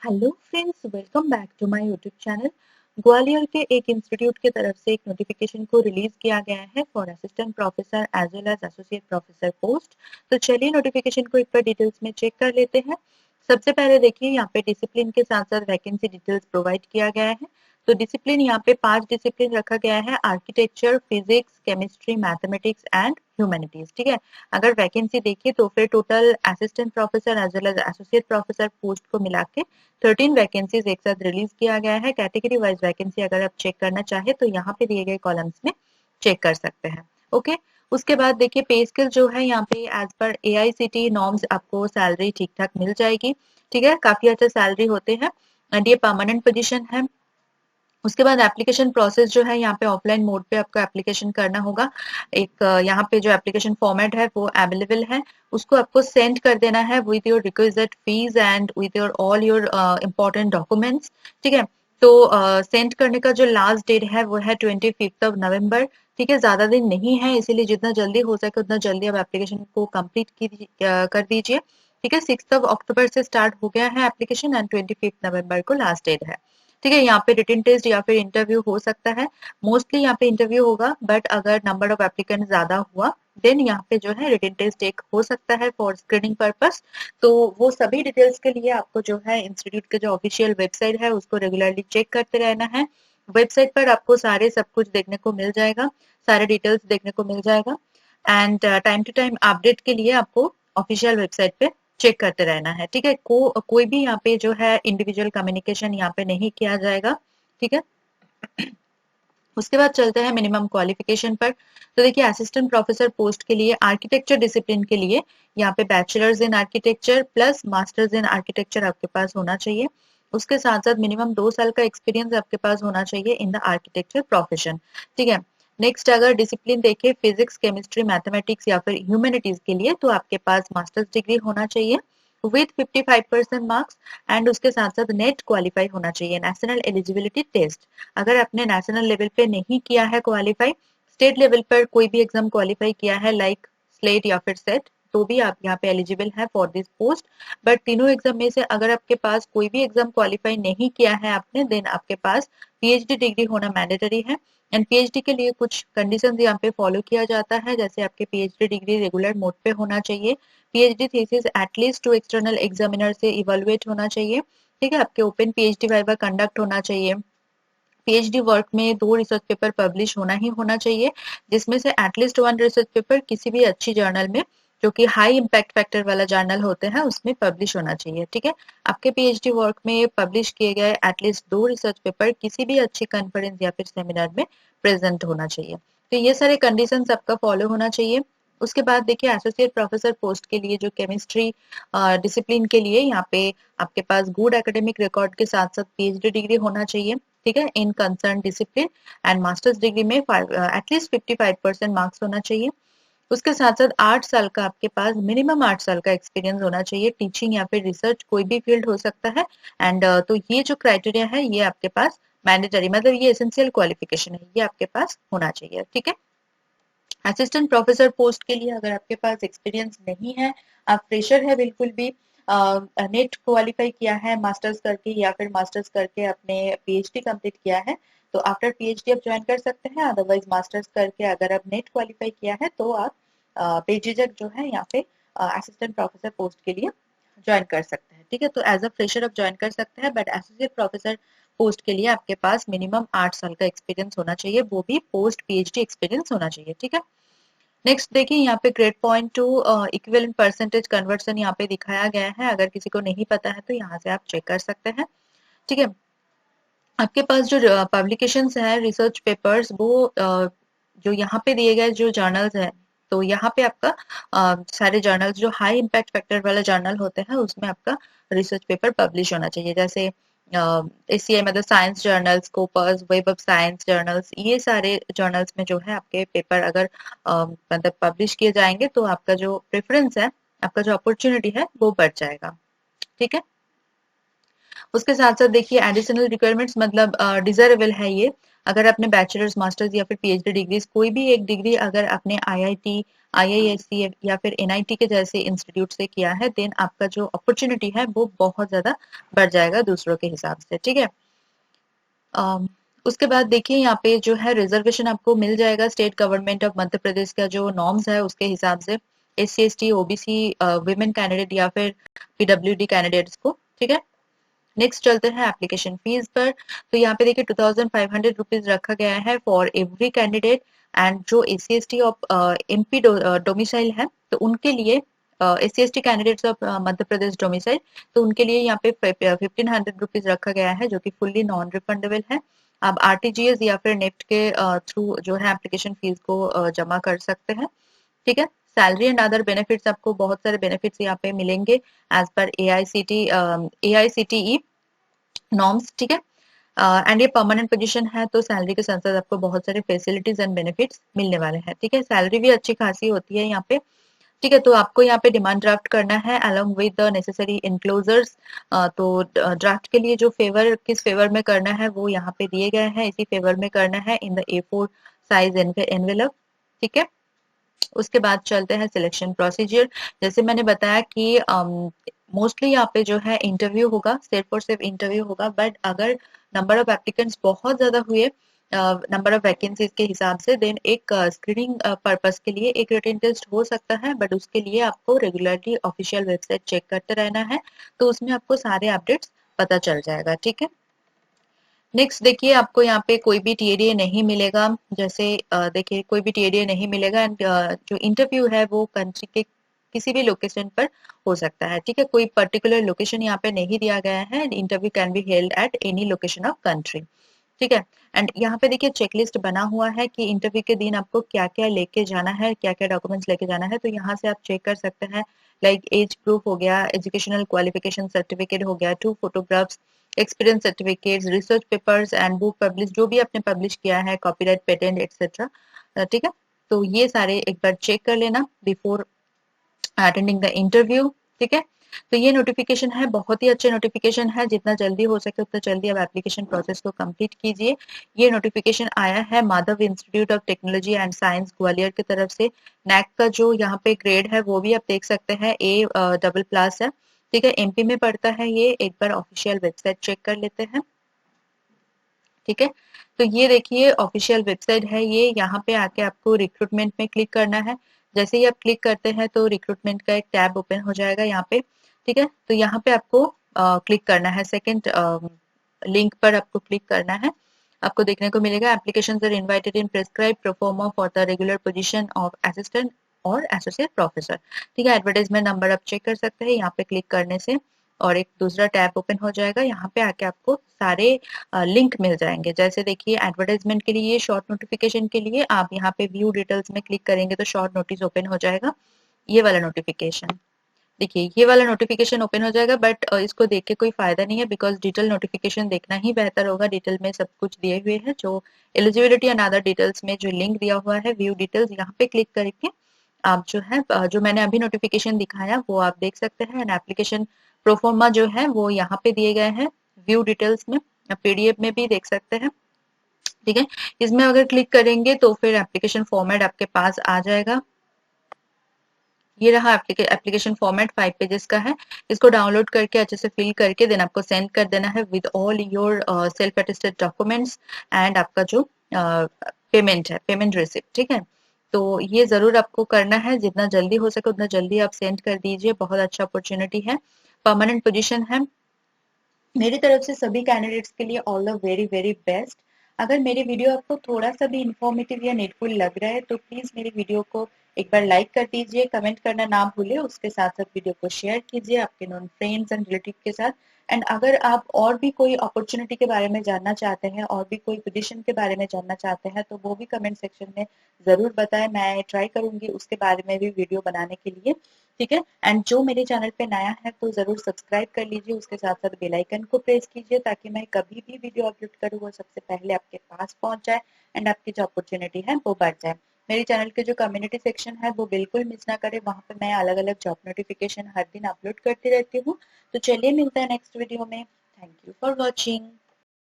Hello friends, welcome back to my YouTube channel. Gwalior के एक institute की तरफ से एक नोटिफिकेशन को रिलीज किया गया है for assistant professor as well as associate professor post. तो चलिए नोटिफिकेशन को एक बार डिटेल्स में चेक कर लेते हैं। सबसे पहले देखिए यहाँ पे डिसिप्लिन के साथ साथ वैकेंसी डिटेल्स प्रोवाइड किया गया है। तो डिसिप्लिन यहाँ पे 5 डिसिप्लिन रखा गया है: architecture, physics, chemistry, mathematics and humanities. ठीक है। अगर वैकेंसी देखिए तो फिर total assistant professor as well as associate professor post को मिला के 13 वैकेंसीज एक साथ रिलीज किया गया है। कैटेगरी वाइज वैकेंसी अगर आप चेक करना चाहे तो यहाँ पे दिए गए कॉलम्स में चेक कर सकते हैं। ओके। उसके बाद देखिए पे स्केल जो है यहाँ पे एज पर एआईसीटी नॉर्म्स आपको सैलरी ठीक ठाक मिल जाएगी। ठीक है, काफी अच्छा सैलरी होते हैं एंड ये परमानेंट पोजीशन है। उसके बाद एप्लीकेशन प्रोसेस जो है यहाँ पे ऑफलाइन मोड पे आपको एप्लीकेशन करना होगा। एक यहाँ पे जो एप्लीकेशन फॉर्मेट है वो अवेलेबल है, उसको आपको सेंड कर देना है with your requisite fees and with your all your important documents. ठीक है। तो सेंड करने का जो लास्ट डेट है वो है 25 नवंबर। ठीक है, ज्यादा दिन नहीं है, इसीलिए जितना जल्दी हो सके उतना जल्दी आप एप्लीकेशन को कंप्लीट कर दीजिए। ठीक है, 6 अक्टूबर से स्टार्ट हो गया है एप्लीकेशन एंड 25 नवंबर को लास्ट डेट है। ठीक है, यहाँ पे रिटन टेस्ट या फिर इंटरव्यू हो सकता है। मोस्टली यहाँ पे इंटरव्यू होगा, बट अगर नंबर ऑफ एप्लीकेंट ज्यादा हुआ देन यहाँ पे जो है रिटन टेस्ट एक हो सकता है फॉर स्क्रीनिंग पर्पस। तो वो सभी डिटेल्स के लिए आपको जो है इंस्टीट्यूट के जो ऑफिशियल वेबसाइट है उसको रेगुलरली चेक करते रहना है। वेबसाइट पर आपको सारे सब कुछ देखने को मिल जाएगा, सारे डिटेल्स देखने को मिल जाएगा and time to time update के लिए आपको ऑफिशियल वेबसाइट पे चेक करते रहना है। ठीक है, कोई भी यहाँ पे जो है इंडिविजुअल कम्युनिकेशन यहाँ पे नहीं किया जाएगा। ठीक है। उसके बाद चलते हैं मिनिमम क्वालिफिकेशन पर। तो देखिए असिस्टेंट प्रोफेसर पोस्ट के लिए आर्किटेक्चर डिसिप्लिन के लिए यहाँ पे bachelors in architecture plus masters in architecture आपके पास होना चाहिए। उसके साथ साथ मिनिमम 2 साल का एक्सपीरियंस आपके पास होना चाहिए इन द आर्किटेक्चर प्रोफेशन। ठीक है। नेक्स्ट अगर डिसिप्लिन देखें फिजिक्स, केमिस्ट्री, मैथमेटिक्स या फिर ह्यूमैनिटीज के लिए तो आपके पास मास्टर्स डिग्री होना चाहिए विथ 55% मार्क्स एंड उसके साथ साथ नेट क्वालिफाई होना चाहिए नेशनल एलिजिबिलिटी टेस्ट। अगर आपने नेशनल लेवल पे नहीं किया है क्वालिफाई, स्टेट लेवल पर कोई भी एग्जाम क्वालिफाई किया है लाइक स्लेट या फिर सेट, तो भी आप यहाँ पे एलिजिबल है फॉर दिस पोस्ट। बट तीनों एग्जाम में से अगर आपके पास कोई भी एग्जाम क्वालिफाई नहीं किया है आपने, देन आपके पास पीएचडी डिग्री होना मैंडेटरी है। एंड पीएचडी के लिए कुछ कंडीशंस यहाँ पे फॉलो किया जाता है, जैसे आपके पीएचडी डिग्री रेगुलर मोड पे होना चाहिए, PhD thesis at least 2 external examiner से इवेलुएट होना चाहिए। ठीक है, आपके ओपन पीएचडी वाइवा कंडक्ट होना चाहिए, पीएचडी वर्क में 2 रिसर्च पेपर पब्लिश होना ही होना चाहिए, जिसमें से एटलीस्ट 1 रिसर्च पेपर किसी भी अच्छी जर्नल में जो कि हाई इम्पैक्ट फैक्टर वाला जर्नल होते हैं उसमें पब्लिश होना चाहिए। ठीक है, आपके पीएचडी वर्क में पब्लिश किए गए एटलीस्ट 2 रिसर्च पेपर किसी भी अच्छी कॉन्फ्रेंस या फिर सेमिनार में प्रेजेंट होना चाहिए। तो ये सारे कंडीशंस आपका फॉलो होना चाहिए। उसके बाद देखिए एसोसिएट प्रोफेसर पोस्ट के लिए जो केमिस्ट्री डिसिप्लिन के लिए यहाँ पे आपके पास गुड एकेडमिक रिकॉर्ड के साथ साथ पीएचडी डिग्री होना चाहिए। ठीक है, इन concern discipline and masters degree में एटलीस्ट 55% मार्क्स होना चाहिए। उसके साथ साथ 8 साल का आपके पास मिनिमम 8 साल का एक्सपीरियंस होना चाहिए, टीचिंग या फिर रिसर्च कोई भी फील्ड हो सकता है। एंड तो ये जो क्राइटेरिया है ये आपके पास मैंडेटरी, मतलब ये एसेंशियल क्वालिफिकेशन है, ये आपके पास होना चाहिए। ठीक है। असिस्टेंट प्रोफेसर पोस्ट के लिए अगर आपके पास एक्सपीरियंस नहीं है, आप फ्रेशर है बिल्कुल भी, नेट क्वालिफाई किया है मास्टर्स करके या फिर मास्टर्स करके आपने पीएचडी कंप्लीट किया है, तो आफ्टर पीएचडी आप ज्वाइन कर सकते हैं। अदरवाइज मास्टर्स करके अगर आप नेट क्वालिफाई किया है तो आप बेझिझक जो है यहाँ पे असिस्टेंट प्रोफेसर पोस्ट के लिए ज्वाइन कर सकते हैं। ठीक है, तो एज अ फ्रेशर आप ज्वाइन कर सकते हैं, बट एसोसिएट प्रोफेसर पोस्ट के लिए आपके पास मिनिमम 8 साल का एक्सपीरियंस होना चाहिए, वो भी पोस्ट पीएचडी एक्सपीरियंस होना चाहिए। ठीक है। नेक्स्ट देखिए यहाँ पे grade point two equivalent percentage conversion यहाँ पे दिखाया गया है, अगर किसी को नहीं पता है तो यहाँ से आप चेक कर सकते हैं। ठीक है, आपके पास जो पब्लिकेशंस है रिसर्च पेपर्स वो जो यहाँ पे दिए गए जो जर्नल्स हैं, तो यहाँ पे आपका सारे जर्नल्स जो हाई इम्पैक्ट फैक्टर वाले जर्नल होते हैं उसमें आपका रिसर्च पेपर पब्लिश होना चाहिए, जैसे एसीआई मतलब science journals, Scopus, web of science journals, ये सारे जर्नल्स में जो है आपके पेपर अगर मतलब पब्लिश किए जाएंगे तो आपका जो प्रेफरेंस है, आपका जो अपॉर्चुनिटी है वो बढ़ जाएगा। ठीक है। उसके साथ साथ देखिए एडिशनल रिक्वायरमेंट्स मतलब डिजरेबल है ये, अगर आपने बैचलर्स, मास्टर्स या फिर पीएचडी डिग्रीज कोई भी एक डिग्री अगर आपने आईआईटी, आईआईएससी या फिर एनआईटी के जैसे इंस्टीट्यूट से किया है, देन आपका जो अपॉर्चुनिटी है वो बहुत ज्यादा बढ़ जाएगा दूसरों के हिसाब से, ठीक है। उसके बाद देखिए यहाँ पे जो है रिजर्वेशन आपको मिल जाएगा स्टेट गवर्नमेंट ऑफ मध्य प्रदेश का जो नॉर्म्स है उसके हिसाब से, SC ST OBC women candidate या फिर पीडब्ल्यूडी कैंडिडेट्स को, ठीक है। नेक्स्ट चलते हैं एप्लीकेशन फीस पर। तो यहाँ पे देखिए 2500 रुपीज रखा गया है फॉर एवरी कैंडिडेट, एंड जो S C S T of MP domicile है तो उनके लिए, S C S T candidates of Madhya Pradesh domicile, तो उनके लिए यहाँ पे 1500 रुपीज रखा गया है जो कि फुल्ली नॉन रिफंडेबल है। आप आरटीजीएस या फिर नेफ्ट के थ्रू जो है एप्लीकेशन फीस को जमा कर सकते हैं, ठीक है। सैलरी एंड अदर बेनिफिट्स, आपको बहुत सारे बेनिफिट्स यहाँ पे मिलेंगे एज पर एआईसीटीई नॉर्म्स, ठीक है। एंड ये परमानेंट पोजीशन है तो सैलरी के साथ साथ आपको बहुत सारे फैसिलिटीज एंड बेनिफिट्स मिलने वाले हैं, ठीक है। सैलरी भी अच्छी खासी होती है यहाँ पे, ठीक है। तो आपको यहाँ पे डिमांड ड्राफ्ट करना है along with the necessary enclosures. तो ड्राफ्ट के लिए जो फेवर किस फेवर में करना है वो यहाँ पे दिए गए हैं, इसी फेवर में करना है in the A4 size envelope, ठीक है। उसके बाद चलते हैं सिलेक्शन प्रोसीजर। जैसे मैंने बताया कि मोस्टली यहाँ पे जो है इंटरव्यू होगा, सिर्फ और सिर्फ इंटरव्यू होगा, बट अगर नंबर ऑफ एप्लीकेंट्स बहुत ज्यादा हुए नंबर ऑफ वैकेंसीज के हिसाब से, देन एक स्क्रीनिंग पर्पस के लिए एक रिटन टेस्ट हो सकता है, बट उसके लिए आपको रेगुलरली ऑफिशियल वेबसाइट चेक करते रहना है, तो उसमें आपको सारे अपडेट्स पता चल जाएगा, ठीक है। नेक्स्ट देखिए आपको यहाँ पे कोई भी टीएडीए नहीं मिलेगा, जैसे देखिए कोई भी टीएडीए नहीं मिलेगा, एंड जो इंटरव्यू है वो कंट्री के किसी भी लोकेशन पर हो सकता है, ठीक है। कोई पर्टिकुलर लोकेशन यहाँ पे नहीं दिया गया है, interview can be held at any location of country, ठीक है। एंड यहाँ पे देखिए चेकलिस्ट बना हुआ है कि इंटरव्यू के दिन आपको क्या क्या लेके जाना है, क्या क्या डॉक्यूमेंट्स लेके जाना है, तो यहाँ से आप चेक कर सकते हैं। लाइक एज प्रूफ हो गया, एजुकेशनल क्वालिफिकेशन सर्टिफिकेट हो गया, 2 photographs, experience certificates, research papers and book publish जो भी आपने पब्लिश किया है, कॉपीराइट पेटेंट एक्सेट्रा, ठीक है। तो ये सारे एक बार चेक कर लेना बिफोर अटेंडिंग द इंटरव्यू, ठीक है। तो ये नोटिफिकेशन है, बहुत ही अच्छे नोटिफिकेशन है, जितना जल्दी हो सके उतना जल्दी आप एप्लीकेशन प्रोसेस को कंप्लीट कीजिए। ये नोटिफिकेशन आया है Madhav institute of technology and science Gwalior की तरफ से। नैक का जो यहाँ पे ग्रेड है वो भी आप देख सकते हैं, A++ है, ठीक है। एमपी में पड़ता है ये, एक बार ऑफिशियल वेबसाइट चेक कर लेते हैं, ठीक है। तो ये देखिए ऑफिशियल वेबसाइट है ये, यहाँ पे आके आपको रिक्रूटमेंट में क्लिक करना है। जैसे ही आप क्लिक करते हैं तो रिक्रूटमेंट का एक टैब ओपन हो जाएगा यहाँ पे, ठीक है। तो यहाँ पे आपको क्लिक करना है, सेकंड लिंक पर आपको क्लिक करना है। आपको देखने को मिलेगा applications are invited in prescribed proforma for the regular position of assistant और एसोसिएट प्रोफेसर, ठीक है। एडवर्टाइजमेंट नंबर आप चेक कर सकते हैं यहाँ पे क्लिक करने से, और एक दूसरा टैब ओपन हो जाएगा। यहाँ पे आके आपको सारे लिंक मिल जाएंगे। जैसे देखिए एडवर्टाइजमेंट के लिए, शॉर्ट नोटिफिकेशन के लिए आप यहाँ पे व्यू डिटेल्स में क्लिक करेंगे तो शॉर्ट नोटिस ओपन हो जाएगा, ये वाला नोटिफिकेशन, देखिए ये वाला नोटिफिकेशन ओपन हो जाएगा, बट इसको देख के कोई फायदा नहीं है, बिकॉज डिटेल नोटिफिकेशन देखना ही बेहतर होगा। डिटेल में सब कुछ दिए हुए हैं, जो एलिजिबिलिटी एंड अदर डिटेल्स में जो लिंक दिया हुआ है व्यू डिटेल्स, यहाँ पे क्लिक करके आप जो है जो मैंने अभी नोटिफिकेशन दिखाया वो आप देख सकते हैं। एंड एप्लीकेशन प्रोफॉर्मा जो है वो यहाँ पे दिए गए हैं व्यू डिटेल्स में, पीडीएफ में भी देख सकते हैं, ठीक है। इसमें अगर क्लिक करेंगे तो फिर एप्लीकेशन फॉर्मेट आपके पास आ जाएगा। ये रहा एप्लीकेशन फॉर्मेट, 5 पेजेस का है। इसको डाउनलोड करके अच्छे से फिल करके देन आपको सेंड कर देना है with all your self attested documents and आपका जो पेमेंट है, पेमेंट रिसिप्ट, ठीक है। तो ये जरूर आपको करना है, जितना जल्दी हो सके उतना जल्दी आप सेंड कर दीजिए, बहुत अच्छा अपॉर्चुनिटी है, परमानेंट पोजीशन है। मेरी तरफ से सभी कैंडिडेट्स के लिए all the very very best. अगर मेरी वीडियो आपको थोड़ा सा भी इंफॉर्मेटिव या नीडफुल लग रहा है तो प्लीज मेरी वीडियो को एक बार लाइक कर दीजिए, कमेंट करना ना भूले, उसके साथ साथ वीडियो को शेयर कीजिए आपके नॉन फ्रेंड्स एंड रिलेटिव के साथ। एंड अगर आप और भी कोई अपॉर्चुनिटी के बारे में जानना चाहते हैं, और भी कोई पोजीशन के बारे में जानना चाहते हैं, तो वो भी कमेंट सेक्शन में जरूर बताएं, मैं ट्राई करूंगी उसके बारे में भी वीडियो बनाने के लिए, ठीक है। एंड जो मेरे चैनल पे नया है तो जरूर सब्सक्राइब कर लीजिए, उसके साथ साथ बेल आइकन को प्रेस कीजिए ताकि मैं कभी भी वीडियो अपलोड करूँ वो सबसे पहले आपके पास पहुंच जाए एंड आपकी जो अपॉर्चुनिटी है वो बढ़ जाए। मेरे चैनल के जो कम्युनिटी सेक्शन है वो बिल्कुल मिस ना करें, वहां पे मैं अलग अलग जॉब नोटिफिकेशन हर दिन अपलोड करती रहती हूँ। तो चलिए मिलता है नेक्स्ट वीडियो में। Thank you for watching.